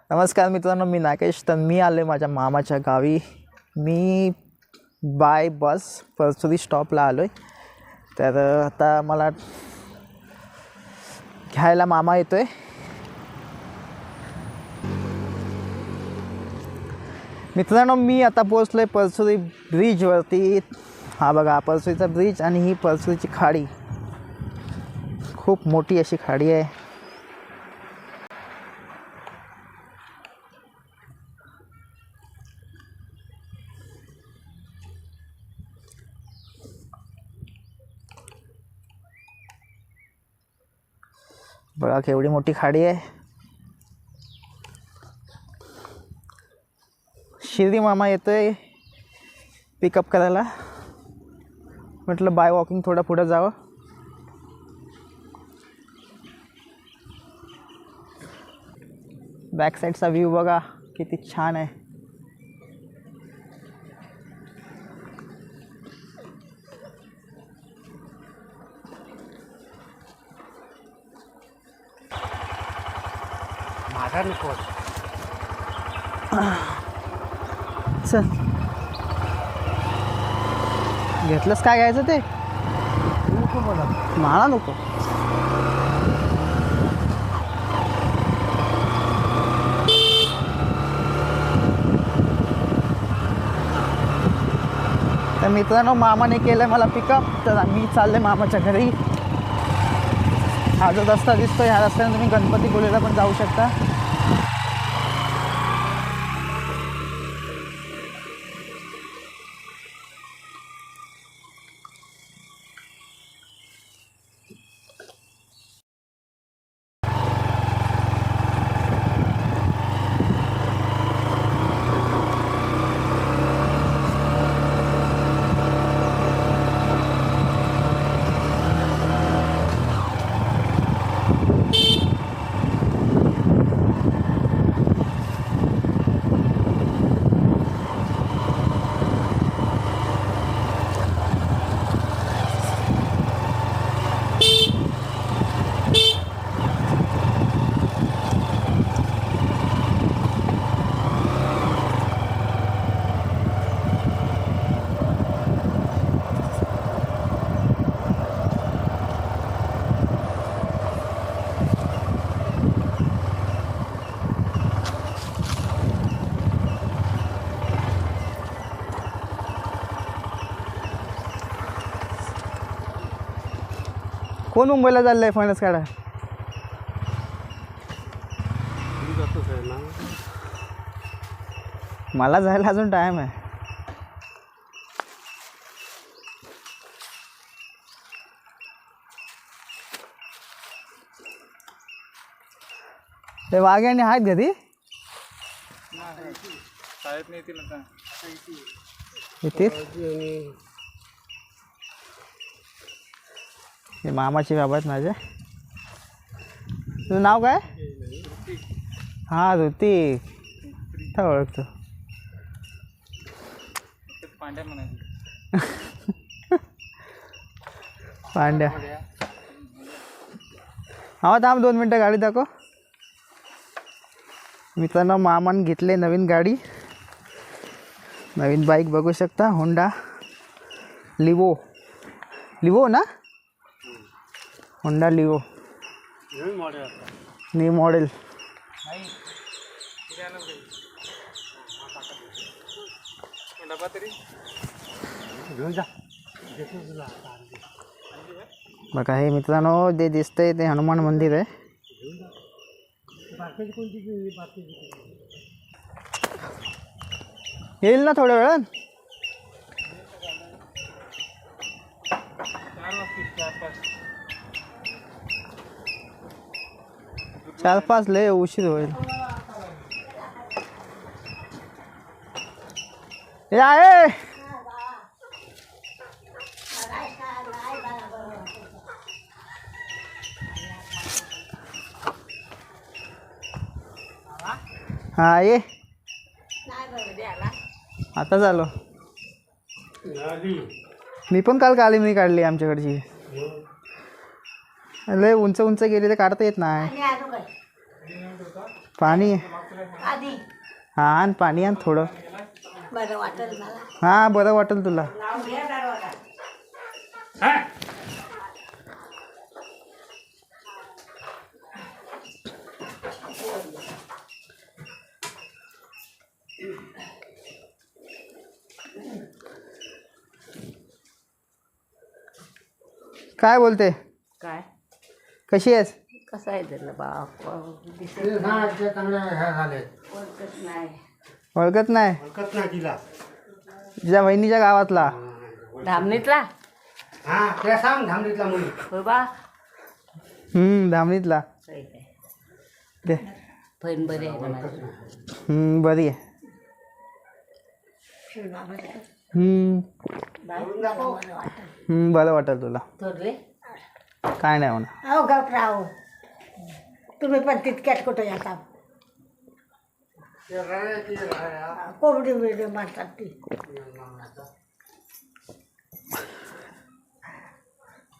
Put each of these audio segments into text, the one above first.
नमस्कार मित्रांनो, मी नागेश. तर मी आले माझ्या मामाच्या गावी. मी बाय बस परसुरी स्टॉपला आलो आहे. तर आता मला घ्यायला मामा येतो आहे. मित्रांनो, मी आता पोचलो आहे परसुरी ब्रिजवरती. हा बघा परसुरीचा ब्रिज आणि ही परसुरीची खाडी. खूप मोठी अशी खाडी आहे. बघा केवढी मोठी खाडी आहे. शिर्डी मामा येतोय पिकअप करायला. म्हटलं बाय वॉकिंग थोडं पुढं जावं. बॅक साईडचा व्ह्यू बघा किती छान आहे. चल घेतलंस काय घ्यायचं ते नको मला नको. तर मित्रांनो, मामाने केलं मला पिकअप. तर मी चालले मामाच्या घरी. हा जो रस्ता दिसतो ह्या रस्त्याने तुम्ही गणपतीपुळेला पण जाऊ शकता. कोण मुंबईला चाललंय फणस काढा? मला जायला अजून टाइम आहे. ते वाघ्याने आहेत घरी येतील. हे मामाचे बाबा आहेत माझे. तुझं नाव काय? हां ऋतिक. काय ओळखतो? पांड्या. हा थांब 2 मिनटं गाडी दाखव. मित्रांनो, मामाने घेतले नवीन गाडी. नवीन बाईक बघू शकता. होंडा लिवो. लिवो ना? Honda लिवो new model. बघा हे मित्रांनो, जे दिसतंय ते हनुमान मंदिर आहे. येईल ना थोड्या वेळात. 4-5 लय उशीर होईल. हे आहे हा ये आता झालो. मी पण काल काली काढली आमच्याकडची. लय उंच उंच गेली तर काढता येत नाही. पाणी आधी हा आण पाणी आण थोडं. बरं वाटेल मला. हा बरं वाटेल तुला. काय बोलते? काय कशी आहेस? कसं आहे त्याला बाप दिसत नाही. ओळखत नाही? तिला तुझ्या बहिणीच्या गावातला. धामणीतला त्या सांग धामणीतला मुली. होय बा. धामणीतला. होय काय दे. बहीण बरी आहे का माझी? बरी आहे. बरं वाटेल तुला. थोरले काय नाही होणार. अहो गपराव तुम्ही पण तितक्यात कुठं येता. कोंबडी बिबडी मारतात ती.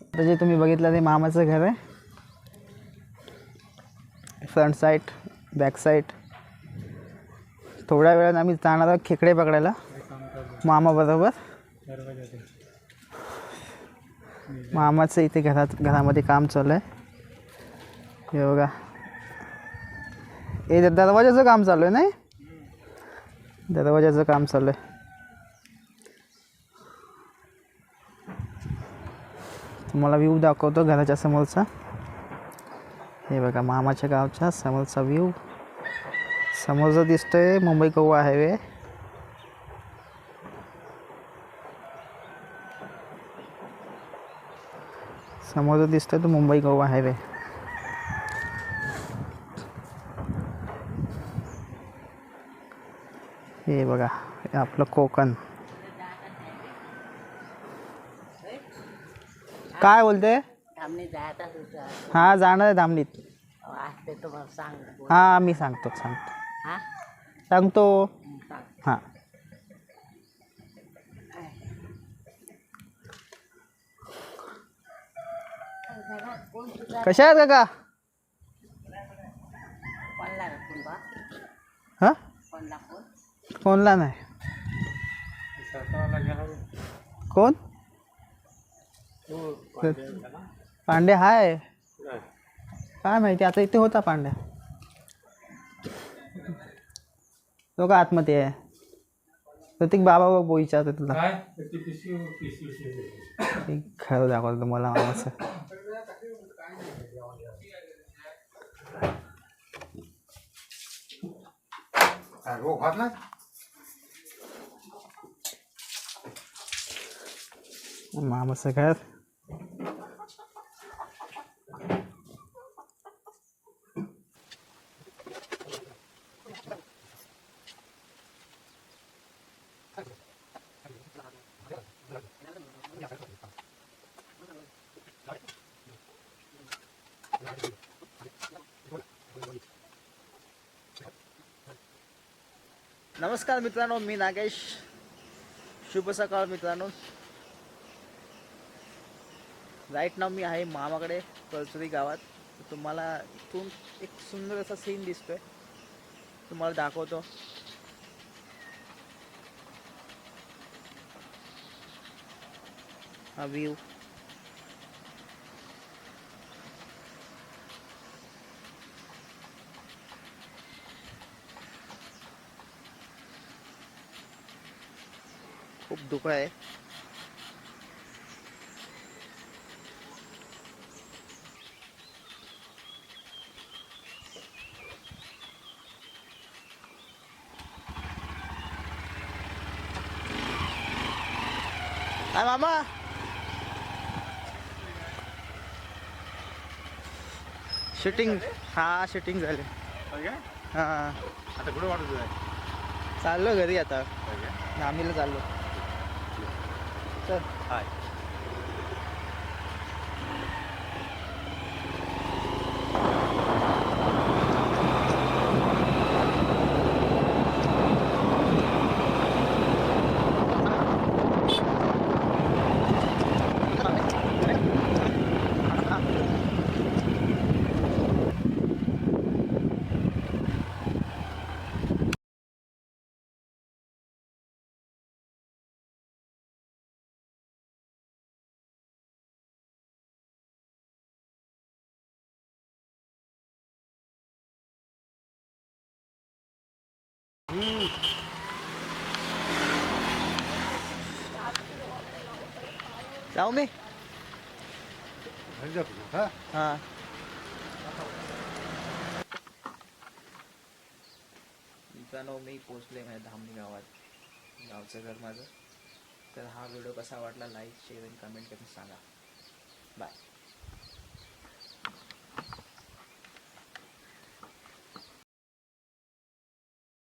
आता जे तुम्ही बघितलं ते मामाचं घर आहे. Front side back side. थोड्या वेळात आम्ही जाणार आहोत खेकडे पकडायला मामाबरोबर. मामाचं इथे घरामध्ये काम चालू आहे. हे बघा हे दरवाजाचं काम चालू आहे. नाही दरवाजाचं काम चालू आहे. तुम्हाला व्ह्यू दाखवतो घराच्या समोरचा. हे बघा मामाच्या गावच्या समोरचा व्ह्यू. समोर जो दिसतोय मुंबई गोवा हायवे. समोर जो दिसतोय तो मुंबई गोवा हायवे. हे बघा हे आपलं कोकण. काय बोलते? धामणी जायचा होता. हां जाणार आहे धामणीत. असते तुम्हाला सांग. हां मी सांगतो हां सांगतो. सांग. हां कशा आहेत काका? कोणला कोण बा हां कोणला कोण फोनला नाही. कोण? पांड्या हाय. काय माहिती आता इथे होता पांड्या. तो का आतमध्ये आहे. प्रतीक बाबा बघ विचारते तुला. खरं दाखवतो तुम्हाला मामाचं. मामाचं घर. नमस्कार मित्रांनो, मी नागेश. शुभ सकाळ मित्रांनो. राईट नाव मी आहे मामाकडे कळसुरी गावात. तुम्हाला इथून एक सुंदर असा सीन दिसतोय, तुम्हाला दाखवतो. हा व्ह्यू. खूप धुकं आहे. हाय मामा. शूटिंग. हा शूटिंग झाले. हा आता कुठे वाटत आहे? चाललो घरी आता. नामीला चाललो. चल. हाय. जाऊ मी घरी जा पुन्हा, हा? हां मित्रांनो मी पोचले माझ्या धामणी गावात गावचं घर माझं तर हा व्हिडिओ कसा वाटला लाईक शेअर आणि कमेंट करून सांगा बाय